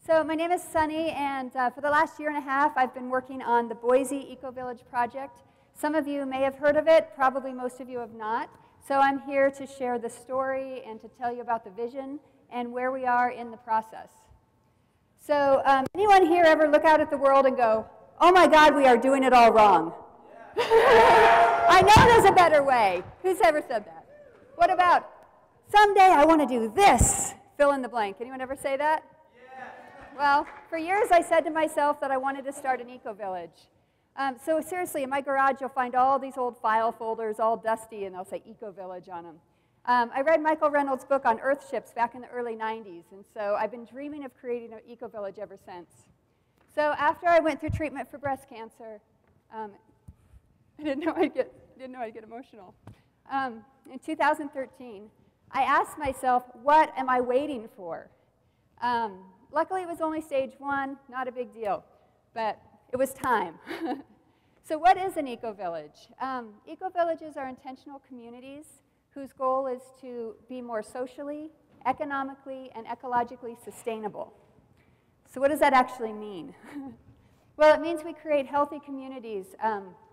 So my name is Sunny, and for the last year and a half, I've been working on the Boise EcoVillage Project. Some of you may have heard of it, probably most of you have not. So I'm here to share the story and to tell you about the vision and where we are in the process. So anyone here ever look out at the world and go, oh my God, we are doing it all wrong? I know there's a better way. Who's ever said that? What about, someday I want to do this, fill in the blank. Anyone ever say that? Yeah. Well, for years I said to myself that I wanted to start an eco-village. So seriously, in my garage you'll find all these old file folders, all dusty, and they'll say eco-village on them. I read Michael Reynolds' book on earth ships back in the early 90s, and so I've been dreaming of creating an eco-village ever since. So after I went through treatment for breast cancer, I didn't know I'd get emotional. In 2013, I asked myself, what am I waiting for? Luckily, it was only stage 1, not a big deal, but it was time. So what is an eco-village? Eco-villages are intentional communities whose goal is to be more socially, economically, and ecologically sustainable. So what does that actually mean? Well, it means we create healthy communities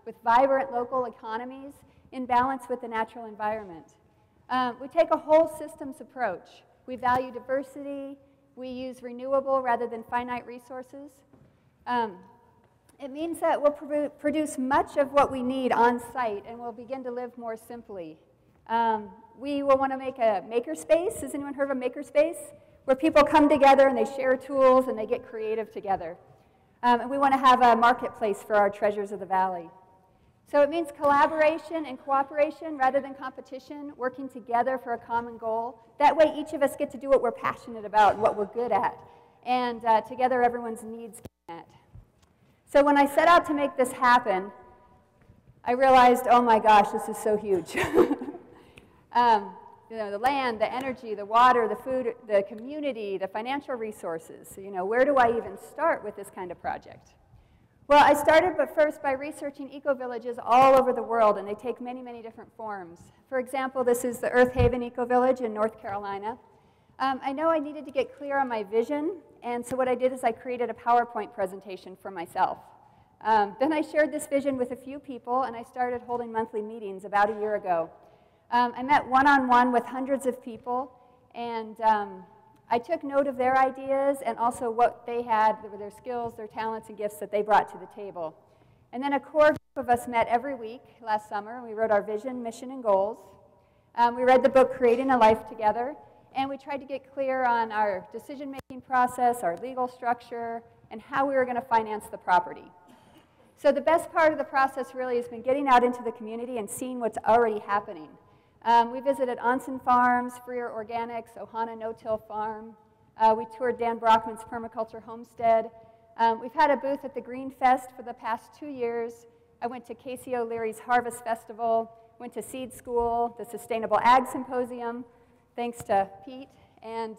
with vibrant local economies in balance with the natural environment. We take a whole systems approach. We value diversity. We use renewable rather than finite resources. It means that we'll produce much of what we need on site, and we'll begin to live more simply. We will want to make a makerspace. Has anyone heard of a makerspace? Where people come together and they share tools and they get creative together. And we want to have a marketplace for our treasures of the valley. So it means collaboration and cooperation rather than competition, working together for a common goal. That way each of us get to do what we're passionate about and what we're good at. And together everyone's needs get met. So when I set out to make this happen, I realized, oh my gosh, this is so huge. You know, the land, the energy, the water, the food, the community, the financial resources. So, you know, where do I even start with this kind of project? Well, I started first by researching eco-villages all over the world, and they take many, many different forms. For example, this is the Earth Haven Eco-Village in North Carolina. I know I needed to get clear on my vision, and so what I did is I created a PowerPoint presentation for myself. Then I shared this vision with a few people, and I started holding monthly meetings about a year ago. I met one-on-one with hundreds of people, and I took note of their ideas and also what they had, their skills, their talents, and gifts that they brought to the table. And then a core group of us met every week last summer, and we wrote our vision, mission, and goals. We read the book, Creating a Life Together, and we tried to get clear on our decision-making process, our legal structure, and how we were going to finance the property. So the best part of the process really has been getting out into the community and seeing what's already happening. We visited Onsen Farms, Freer Organics, Ohana No-Till Farm. We toured Dan Brockman's permaculture homestead. We've had a booth at the Green Fest for the past 2 years. I went to Casey O'Leary's Harvest Festival, went to Seed School, the Sustainable Ag Symposium, thanks to Pete. And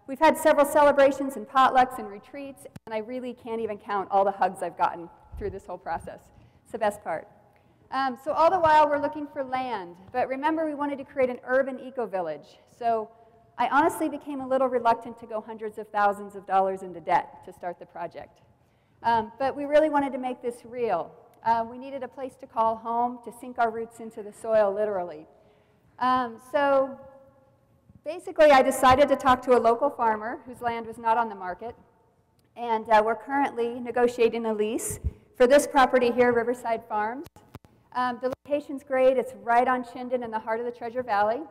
we've had several celebrations and potlucks and retreats, and I really can't even count all the hugs I've gotten through this whole process. It's the best part. So all the while we're looking for land, but remember we wanted to create an urban eco-village. So I honestly became a little reluctant to go hundreds of thousands of dollars into debt to start the project. But we really wanted to make this real. We needed a place to call home, to sink our roots into the soil, literally. So basically I decided to talk to a local farmer whose land was not on the market, and we're currently negotiating a lease for this property here, Riverside Farms. The location's great. It's right on Chinden in the heart of the Treasure Valley.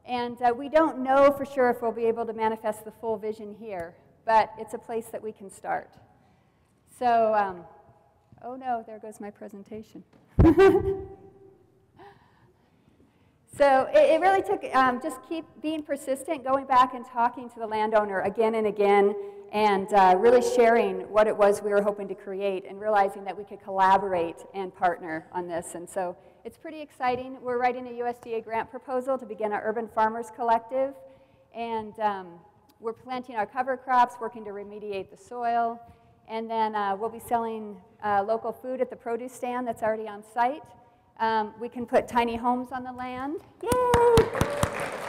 And we don't know for sure if we'll be able to manifest the full vision here, but it's a place that we can start. So, oh no, there goes my presentation. So it really took just keep being persistent, going back and talking to the landowner again and again, and really sharing what it was we were hoping to create and realizing that we could collaborate and partner on this. And so it's pretty exciting. We're writing a USDA grant proposal to begin our Urban Farmers Collective, and we're planting our cover crops, working to remediate the soil, and then we'll be selling local food at the produce stand that's already on site. We can put tiny homes on the land. Yay!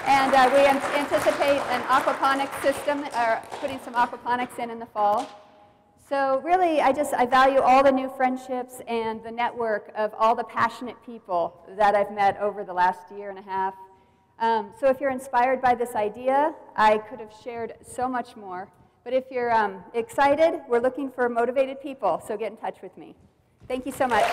And we anticipate an aquaponics system, or putting some aquaponics in the fall. So really, I value all the new friendships and the network of all the passionate people that I've met over the last year and a half. So if you're inspired by this idea, I could have shared so much more. But if you're excited, we're looking for motivated people, so get in touch with me. Thank you so much.